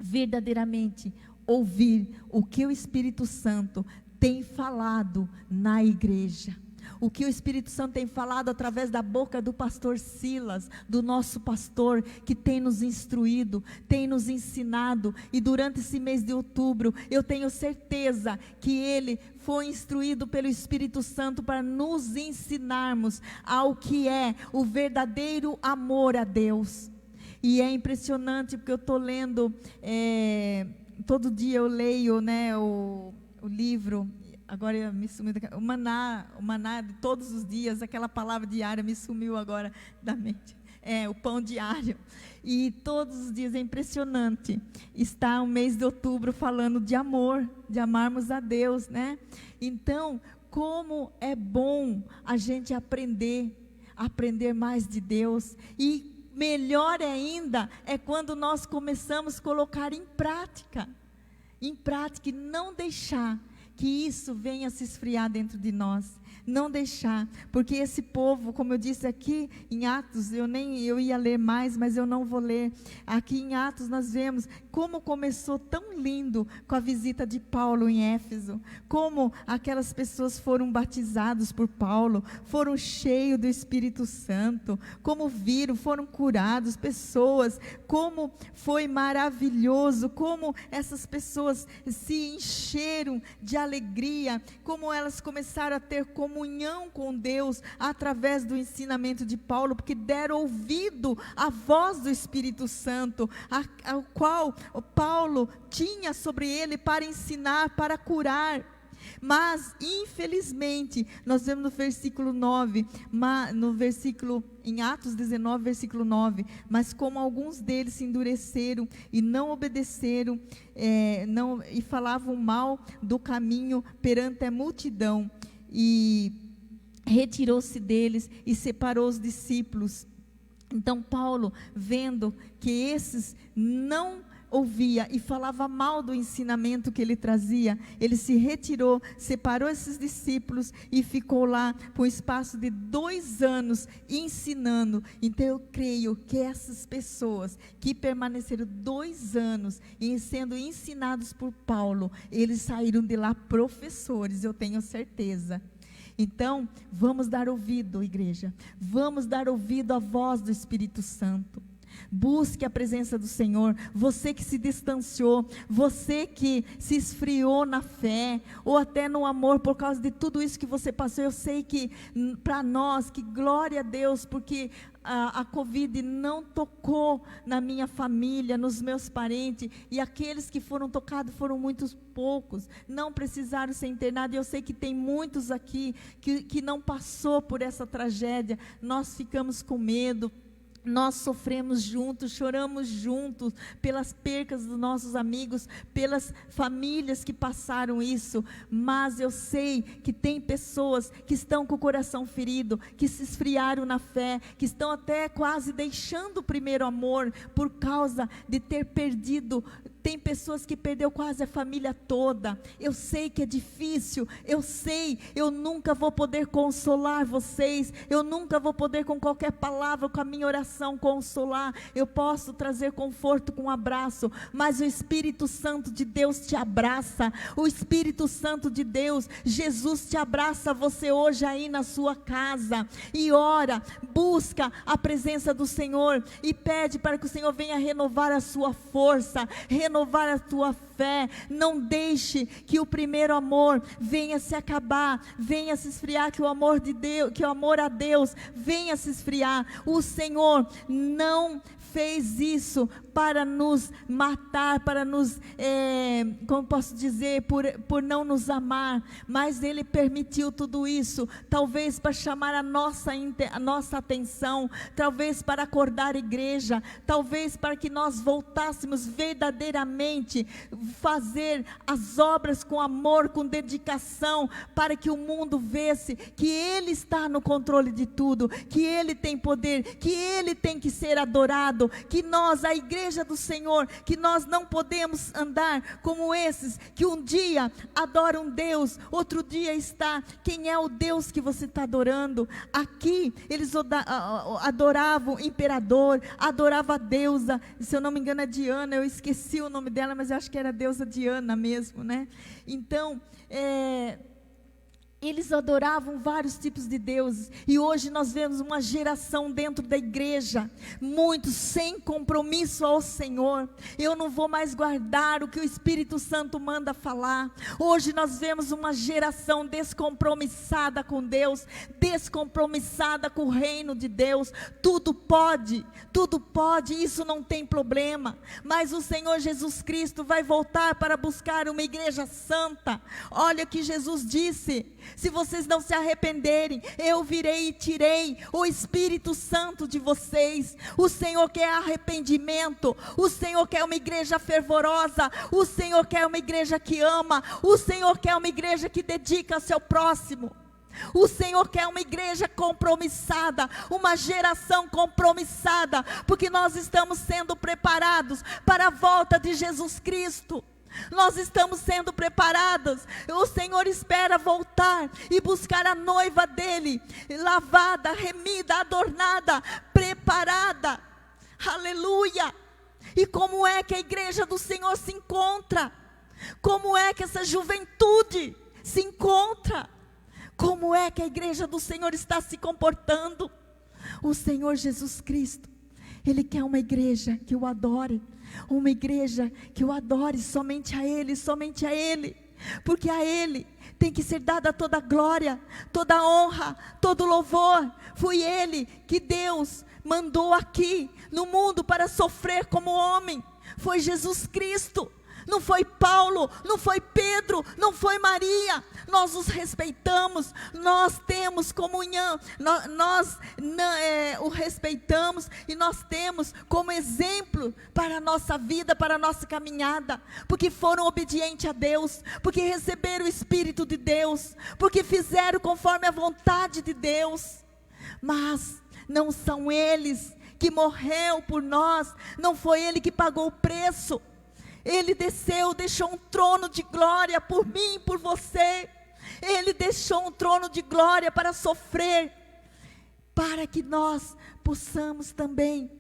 verdadeiramente ouvir o que o Espírito Santo tem falado na igreja. O que o Espírito Santo tem falado através da boca do pastor Silas, do nosso pastor, que tem nos instruído, tem nos ensinado. E durante esse mês de outubro, eu tenho certeza que ele foi instruído pelo Espírito Santo para nos ensinarmos ao que é o verdadeiro amor a Deus. E é impressionante, porque eu estou lendo, todo dia eu leio, né, o livro. Agora me sumiu, o maná de todos os dias, aquela palavra diária me sumiu agora da mente. O pão diário. E todos os dias é impressionante. Está o mês de outubro falando de amor, de amarmos a Deus, né? Então, como é bom a gente aprender mais de Deus. E melhor ainda é quando nós começamos a colocar em prática e não deixar que isso venha se esfriar dentro de nós, não deixar, porque esse povo, como eu disse aqui em Atos, eu ia ler mais, mas eu não vou ler. Aqui em Atos nós vemos como começou tão lindo com a visita de Paulo em Éfeso, como aquelas pessoas foram batizadas por Paulo, foram cheios do Espírito Santo, como foram curados pessoas, como foi maravilhoso, como essas pessoas se encheram de alegria, como elas começaram a ter comunhão com Deus através do ensinamento de Paulo, porque deram ouvido à voz do Espírito Santo, ao qual Paulo tinha sobre ele para ensinar, para curar. Mas infelizmente nós vemos no versículo 9, em Atos 19, versículo 9, mas como alguns deles se endureceram e não obedeceram, e falavam mal do caminho perante a multidão, e retirou-se deles e separou os discípulos. Então Paulo, vendo que esses não ouvia e falava mal do ensinamento que ele trazia, ele se retirou, separou esses discípulos e ficou lá por um espaço de 2 anos ensinando. Então eu creio que essas pessoas que permaneceram 2 anos sendo ensinados por Paulo, eles saíram de lá professores, eu tenho certeza. Então vamos dar ouvido, igreja, vamos dar ouvido à voz do Espírito Santo. Busque a presença do Senhor. Você que se distanciou, você que se esfriou na fé, ou até no amor por causa de tudo isso que você passou. Eu sei que para nós, que glória a Deus, porque a Covid não tocou na minha família, nos meus parentes, e aqueles que foram tocados foram muitos poucos, não precisaram ser internados. Eu sei que tem muitos aqui que não passou por essa tragédia. Nós ficamos com medo. Nós sofremos juntos, choramos juntos pelas percas dos nossos amigos, pelas famílias que passaram isso, mas eu sei que tem pessoas que estão com o coração ferido, que se esfriaram na fé, que estão até quase deixando o primeiro amor, por causa de ter perdido. Tem pessoas que perdeu quase a família toda. Eu sei que é difícil, eu sei, eu nunca vou poder consolar vocês, eu nunca vou poder com qualquer palavra, com a minha oração consolar. Eu posso trazer conforto com um abraço, mas o Espírito Santo de Deus te abraça. O Espírito Santo de Deus, Jesus te abraça você hoje aí na sua casa, e ora, busca a presença do Senhor e pede para que o Senhor venha renovar a sua força, renovar a tua fé. Não deixe que o primeiro amor venha se acabar, venha se esfriar, que o amor de Deus, que o amor a Deus venha se esfriar. O Senhor não fez isso para nos matar, para nos, como posso dizer, por não nos amar, mas Ele permitiu tudo isso, talvez para chamar a nossa atenção, talvez para acordar a igreja, talvez para que nós voltássemos verdadeiramente, fazer as obras com amor, com dedicação, para que o mundo visse que Ele está no controle de tudo, que Ele tem poder, que Ele tem que ser adorado, que nós, a igreja do Senhor, que nós não podemos andar como esses, que um dia adoram Deus, outro dia está, quem é o Deus que você está adorando? Aqui, eles adoravam o imperador, adoravam a deusa, se eu não me engano é Diana, eu esqueci o nome dela, mas eu acho que era a deusa Diana mesmo, né? Então, eles adoravam vários tipos de deuses, e hoje nós vemos uma geração dentro da igreja, muitos sem compromisso ao Senhor. Eu não vou mais guardar o que o Espírito Santo manda falar. Hoje nós vemos uma geração descompromissada com Deus, descompromissada com o reino de Deus. Tudo pode, isso não tem problema, mas o Senhor Jesus Cristo vai voltar para buscar uma igreja santa. Olha o que Jesus disse: se vocês não se arrependerem, eu virei e tirei o Espírito Santo de vocês. O Senhor quer arrependimento, o Senhor quer uma igreja fervorosa, o Senhor quer uma igreja que ama, o Senhor quer uma igreja que dedica ao seu próximo. O Senhor quer uma igreja compromissada, uma geração compromissada, porque nós estamos sendo preparados para a volta de Jesus Cristo. Nós estamos sendo preparados. O Senhor espera voltar e buscar a noiva dele, lavada, remida, adornada, preparada. Aleluia! E como é que a igreja do Senhor se encontra? Como é que essa juventude se encontra? Como é que a igreja do Senhor está se comportando? O Senhor Jesus Cristo, Ele quer uma igreja que o adore, uma igreja que o adore somente a Ele, porque a Ele tem que ser dada toda a glória, toda a honra, todo o louvor. Foi Ele que Deus mandou aqui no mundo para sofrer como homem, foi Jesus Cristo. Não foi Paulo, não foi Pedro, não foi Maria. Nós os respeitamos, nós temos comunhão, nós o respeitamos e nós temos como exemplo para a nossa vida, para a nossa caminhada, porque foram obedientes a Deus, porque receberam o Espírito de Deus, porque fizeram conforme a vontade de Deus. Mas não são eles que morreu por nós, não foi Ele que pagou o preço. Ele desceu, deixou um trono de glória por mim e por você. Ele deixou um trono de glória para sofrer, para que nós possamos também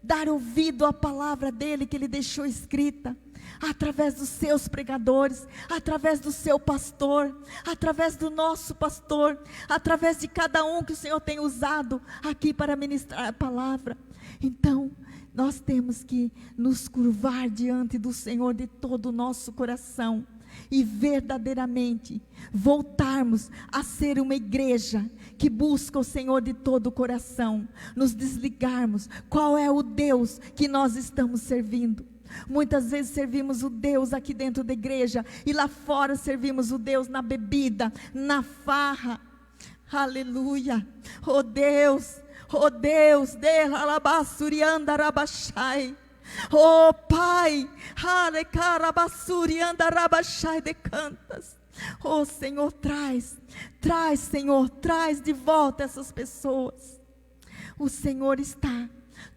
dar ouvido à palavra dele que ele deixou escrita, através dos seus pregadores, através do seu pastor, através do nosso pastor, através de cada um que o Senhor tem usado aqui para ministrar a palavra. Então, nós temos que nos curvar diante do Senhor de todo o nosso coração e verdadeiramente voltarmos a ser uma igreja que busca o Senhor de todo o coração, nos desligarmos qual é o Deus que nós estamos servindo. Muitas vezes servimos o Deus aqui dentro da igreja e lá fora servimos o Deus na bebida, na farra. Aleluia! Oh Deus, oh Pai, oh Senhor, Senhor, traz de volta essas pessoas. O Senhor está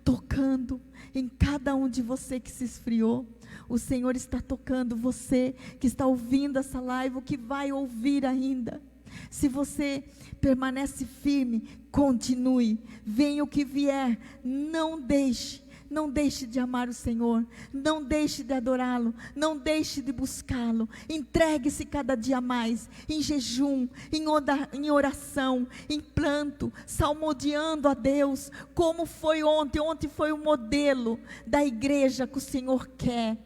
tocando em cada um de você que se esfriou. O Senhor está tocando você que está ouvindo essa live, o que vai ouvir ainda. Se você permanece firme, continue, venha o que vier, não deixe de amar o Senhor, não deixe de adorá-lo, não deixe de buscá-lo. Entregue-se cada dia mais, em jejum, em oração, em planto, salmodiando a Deus, como foi ontem foi o modelo da igreja que o Senhor quer.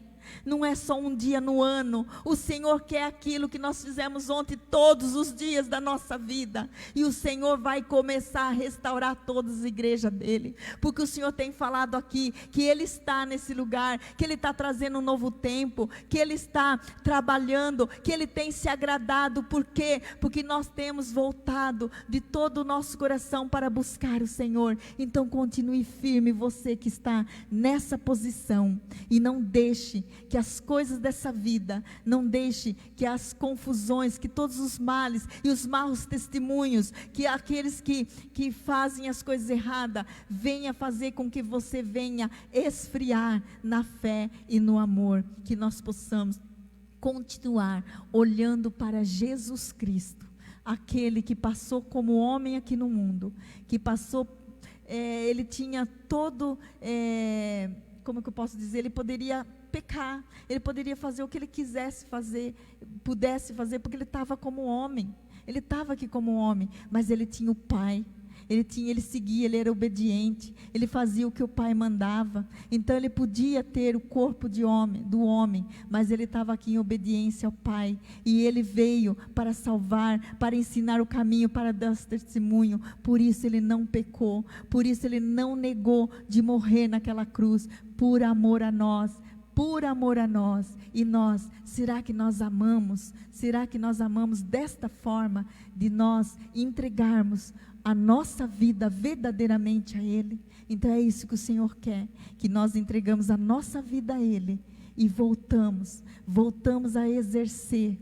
Não é só um dia no ano. O Senhor quer aquilo que nós fizemos ontem todos os dias da nossa vida. E o Senhor vai começar a restaurar todas as igrejas dele. Porque o Senhor tem falado aqui que Ele está nesse lugar, que Ele está trazendo um novo tempo, que Ele está trabalhando, que Ele tem se agradado. Por quê? Porque nós temos voltado de todo o nosso coração para buscar o Senhor. Então continue firme, você que está nessa posição, e não deixe que as coisas dessa vida, não deixe que as confusões, que todos os males e os maus testemunhos, que aqueles que fazem as coisas erradas, venha fazer com que você venha esfriar na fé e no amor, que nós possamos continuar olhando para Jesus Cristo, aquele que passou como homem aqui no mundo, que passou, ele tinha todo, como que eu posso dizer, ele poderia pecar, ele poderia fazer o que ele quisesse fazer, pudesse fazer, porque ele estava como homem, ele estava aqui como homem, mas ele tinha o Pai. Ele seguia, ele era obediente, ele fazia o que o Pai mandava. Então ele podia ter o corpo do homem, mas ele estava aqui em obediência ao Pai. E ele veio para salvar, para ensinar o caminho, para dar testemunho. Por isso ele não pecou, por isso ele não negou de morrer naquela cruz, por amor a nós. Por amor a nós. E nós, será que nós amamos? Será que nós amamos desta forma, de nós entregarmos a nossa vida verdadeiramente a Ele? Então é isso que o Senhor quer, que nós entregamos a nossa vida a Ele e voltamos a exercer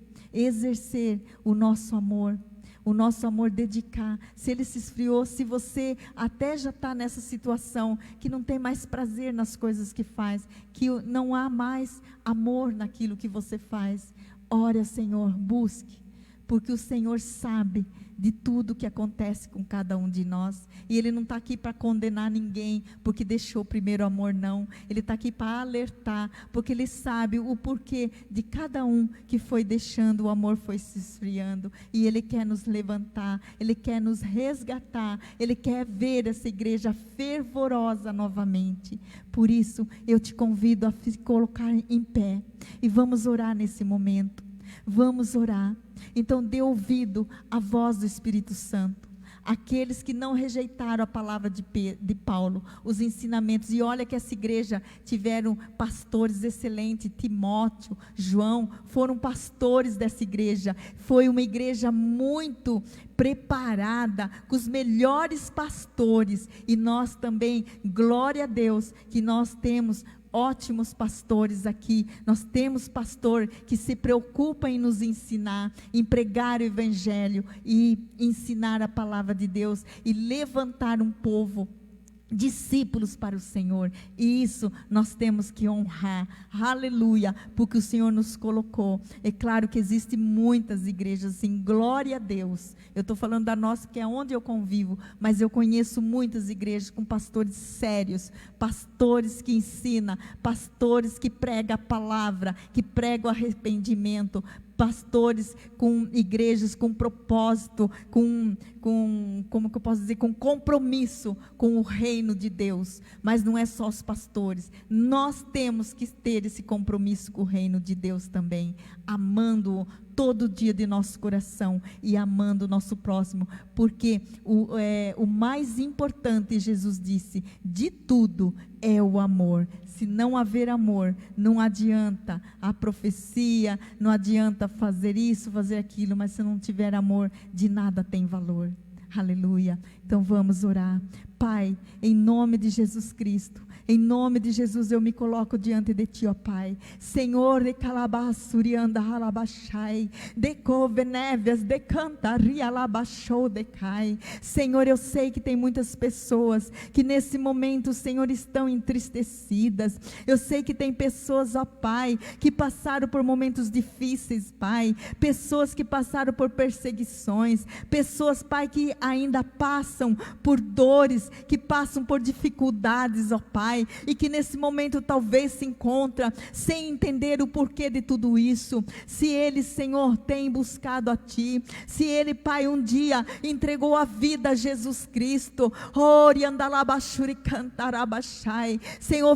o nosso amor. O nosso amor, dedicar. Se ele se esfriou, se você até já está nessa situação, que não tem mais prazer nas coisas que faz, que não há mais amor naquilo que você faz, ore ao Senhor, busque, porque o Senhor sabe de tudo que acontece com cada um de nós, e Ele não está aqui para condenar ninguém, porque deixou o primeiro amor, não. Ele está aqui para alertar, porque Ele sabe o porquê de cada um que foi deixando, o amor foi se esfriando, e Ele quer nos levantar, Ele quer nos resgatar, Ele quer ver essa igreja fervorosa novamente. Por isso, eu te convido a se colocar em pé, e vamos orar nesse momento, vamos orar. Então dê ouvido à voz do Espírito Santo, aqueles que não rejeitaram a palavra de Paulo, os ensinamentos. E olha que essa igreja tiveram pastores excelentes, Timóteo, João, foram pastores dessa igreja, foi uma igreja muito preparada, com os melhores pastores, e nós também, glória a Deus, que nós temos ótimos pastores aqui. Nós temos pastor que se preocupa em nos ensinar, em pregar o evangelho e ensinar a palavra de Deus e levantar um povo, discípulos para o Senhor. E isso nós temos que honrar, aleluia, porque o Senhor nos colocou. É claro que existem muitas igrejas assim, glória a Deus. Eu estou falando da nossa, que é onde eu convivo, mas eu conheço muitas igrejas com pastores sérios, pastores que ensinam, pastores que pregam a palavra, que pregam arrependimento, pastores com igrejas com propósito, como que eu posso dizer, com compromisso com o reino de Deus. Mas não é só os pastores, nós temos que ter esse compromisso com o reino de Deus também, amando-o todo dia de nosso coração e amando o nosso próximo, porque o mais importante, Jesus disse, de tudo é o amor. Se não haver amor, não adianta a profecia, não adianta fazer isso, fazer aquilo, mas se não tiver amor, de nada tem valor. Aleluia. Então vamos orar. Pai, em nome de Jesus Cristo, em nome de Jesus eu me coloco diante de Ti, ó Pai. Senhor, de calabaçurianda halabachai, de covenévias, de cantaria labachou de cai. Senhor, eu sei que tem muitas pessoas que nesse momento, Senhor, estão entristecidas. Eu sei que tem pessoas, ó Pai, que passaram por momentos difíceis, Pai. Pessoas que passaram por perseguições. Pessoas, Pai, que ainda passam por dores, que passam por dificuldades, ó Pai, e que nesse momento talvez se encontra sem entender o porquê de tudo isso. Se ele, Senhor, tem buscado a Ti, se ele, Pai, um dia entregou a vida a Jesus Cristo, Senhor,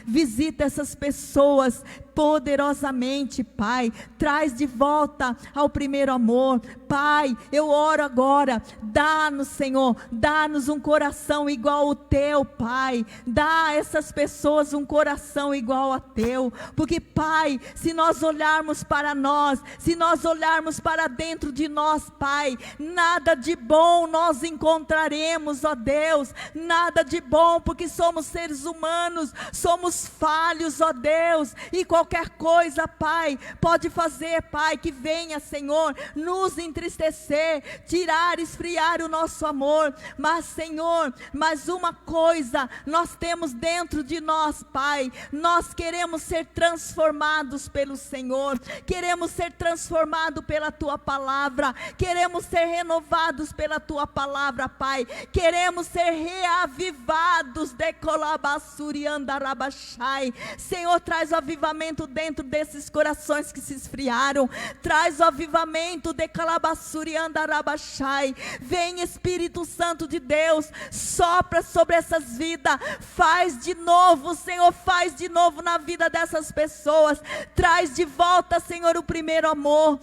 visita essas pessoas poderosamente, Pai. Traz de volta ao primeiro amor, Pai. Eu oro agora, dá-nos, Senhor, dá-nos um coração igual ao Teu, Pai. Dá a essas pessoas um coração igual ao Teu, porque, Pai, se nós olharmos para nós, se nós olharmos para dentro de nós, Pai, nada de bom nós encontraremos, ó Deus, nada de bom, porque somos seres humanos, somos falhos, ó Deus, e qualquer qualquer coisa, Pai, pode fazer, Pai, que venha, Senhor, nos entristecer, tirar, esfriar o nosso amor. Mas, Senhor, mais uma coisa nós temos dentro de nós, Pai. Nós queremos ser transformados pelo Senhor, queremos ser transformados pela Tua palavra, queremos ser renovados pela Tua palavra, Pai. Queremos ser reavivados, decolabassuri andarabashai. Senhor, traz o avivamento dentro desses corações que se esfriaram. Traz o avivamento, decolabassuri andarabashai. Vem, Espírito Santo de Deus, sopra sobre essas vidas. Faz de novo, Senhor, faz de novo na vida dessas pessoas. Traz de volta, Senhor, o primeiro amor.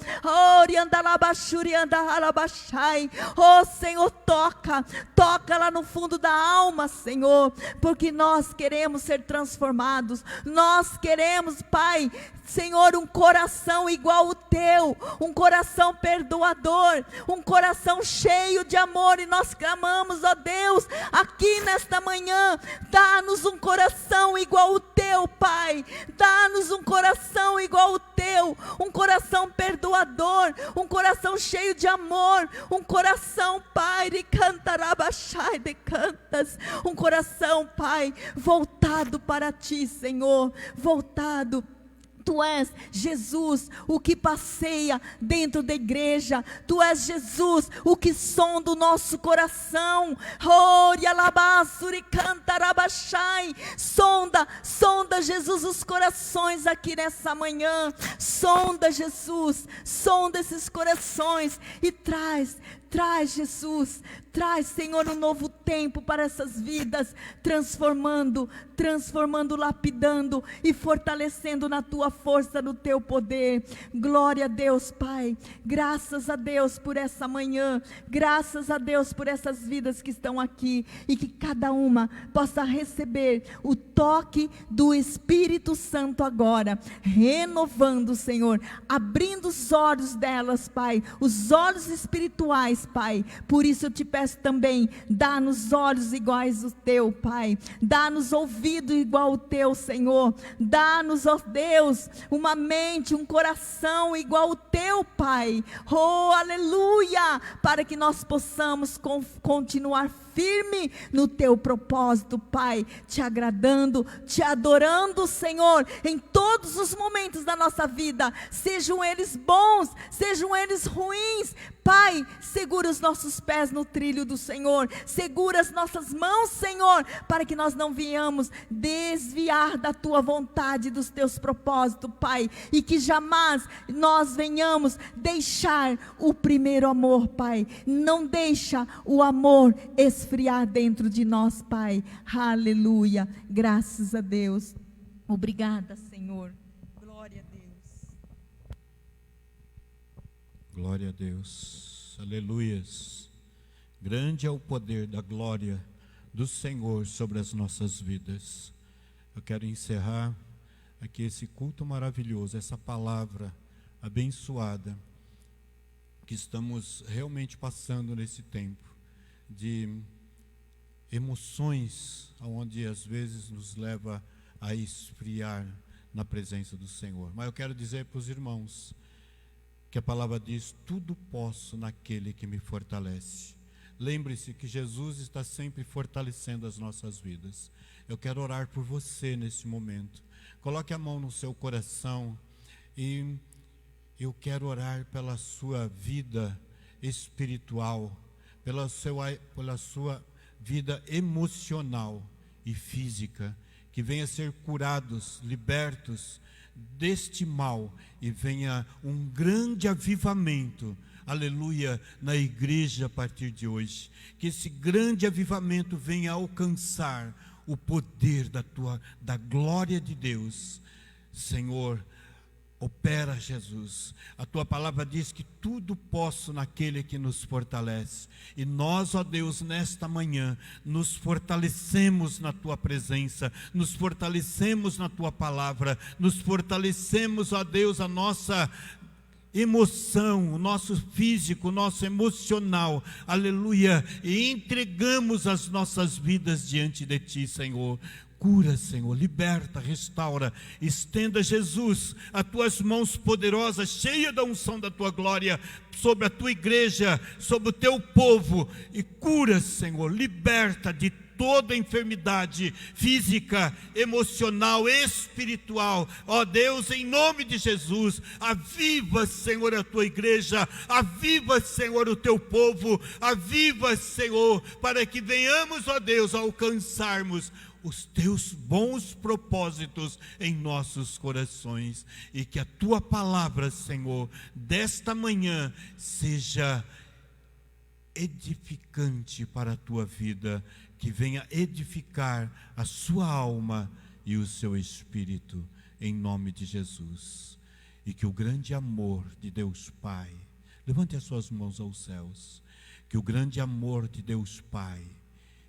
Oh, Senhor, toca lá no fundo da alma, Senhor, porque nós queremos ser transformados. Nós queremos, Pai, Senhor, um coração igual o Teu, um coração perdoador, um coração cheio de amor. E nós clamamos, ó Deus, aqui nesta manhã, dá-nos um coração igual o Teu, Pai. Dá-nos um coração igual o Teu, um coração perdoador, um coração cheio de amor, um coração, Pai, de cantarabachai, de cantas, um coração, Pai, voltado para Ti, Senhor, voltado. Tu és Jesus, o que passeia dentro da igreja. Tu és Jesus, o que sonda o nosso coração. Sonda Jesus os corações aqui nessa manhã. Sonda Jesus, sonda esses corações e traz Jesus, traz, Senhor, um novo tempo para essas vidas, transformando, lapidando e fortalecendo na Tua força, no Teu poder. Glória a Deus, Pai. Graças a Deus por essa manhã, graças a Deus por essas vidas que estão aqui, e que cada uma possa receber o toque do Espírito Santo agora, renovando, Senhor, abrindo os olhos delas, Pai, os olhos espirituais, Pai. Por isso eu te peço também, dá-nos olhos iguais ao Teu, Pai. Dá-nos ouvido igual ao Teu, Senhor. Dá-nos, ó Deus, uma mente, um coração igual ao Teu, Pai. Oh, aleluia! Para que nós possamos continuar firme no Teu propósito, Pai, te agradando, te adorando, Senhor, em todos os momentos da nossa vida, sejam eles bons, sejam eles ruins. Pai, segura os nossos pés no trilho do Senhor, segura as nossas mãos, Senhor, para que nós não venhamos desviar da Tua vontade, dos Teus propósitos, Pai, e que jamais nós venhamos deixar o primeiro amor, Pai. Não deixa o amor esfriar dentro de nós, Pai. Aleluia, graças a Deus. Obrigada, Senhor. Glória a Deus. Glória a Deus, aleluias. Grande é o poder da glória do Senhor sobre as nossas vidas. Eu quero encerrar aqui esse culto maravilhoso, essa palavra abençoada que estamos realmente passando nesse tempo de emoções, onde às vezes nos leva a esfriar na presença do Senhor. Mas eu quero dizer para os irmãos que a palavra diz: tudo posso naquele que me fortalece. Lembre-se que Jesus está sempre fortalecendo as nossas vidas. Eu quero orar por você nesse momento. Coloque a mão no seu coração e eu quero orar pela sua vida espiritual, pela sua vida emocional e física, que venha ser curados, libertos deste mal, e venha um grande avivamento, aleluia, na igreja a partir de hoje. Que esse grande avivamento venha alcançar o poder da glória de Deus. Senhor, opera, Jesus. A Tua palavra diz que tudo posso naquele que nos fortalece. E nós, ó Deus, nesta manhã, nos fortalecemos na Tua presença, nos fortalecemos na Tua palavra, nos fortalecemos, ó Deus, a nossa emoção, o nosso físico, o nosso emocional, aleluia, e entregamos as nossas vidas diante de Ti, Senhor. Cura, Senhor, liberta, restaura, estenda, Jesus, as tuas mãos poderosas, cheias da unção da tua glória, sobre a tua igreja, sobre o teu povo, e cura, Senhor, liberta de toda enfermidade física, emocional, espiritual. Ó Deus, em nome de Jesus, aviva, Senhor, a tua igreja, aviva, Senhor, o teu povo, aviva, Senhor, para que venhamos, ó Deus, a alcançarmos os teus bons propósitos em nossos corações, e que a tua palavra, Senhor, desta manhã seja edificante para a tua vida, que venha edificar a sua alma e o seu espírito, em nome de Jesus. E que o grande amor de Deus Pai, levante as suas mãos aos céus, que o grande amor de Deus Pai,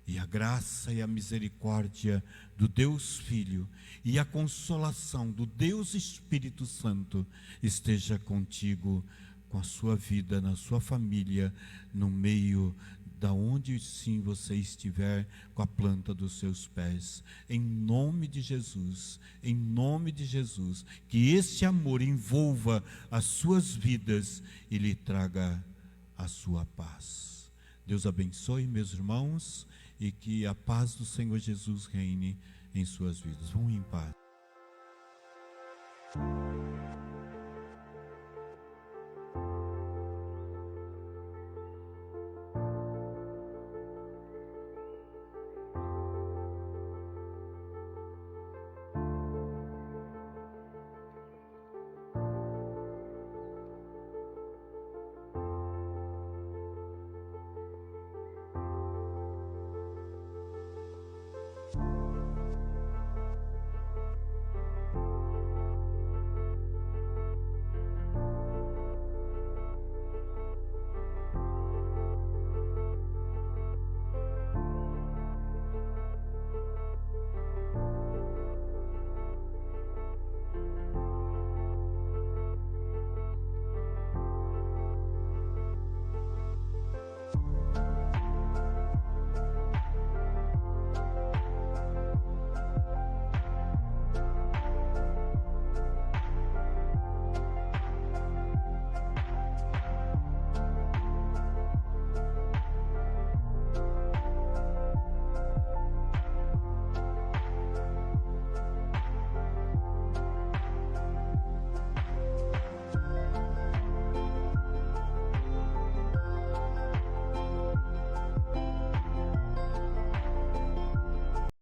e a graça e a misericórdia do Deus Filho, e a consolação do Deus Espírito Santo esteja contigo, com a sua vida, na sua família, no meio da onde sim você estiver, com a planta dos seus pés, em nome de Jesus, que este amor envolva as suas vidas e lhe traga a sua paz. Deus abençoe, meus irmãos, e que a paz do Senhor Jesus reine em suas vidas. Vão em paz.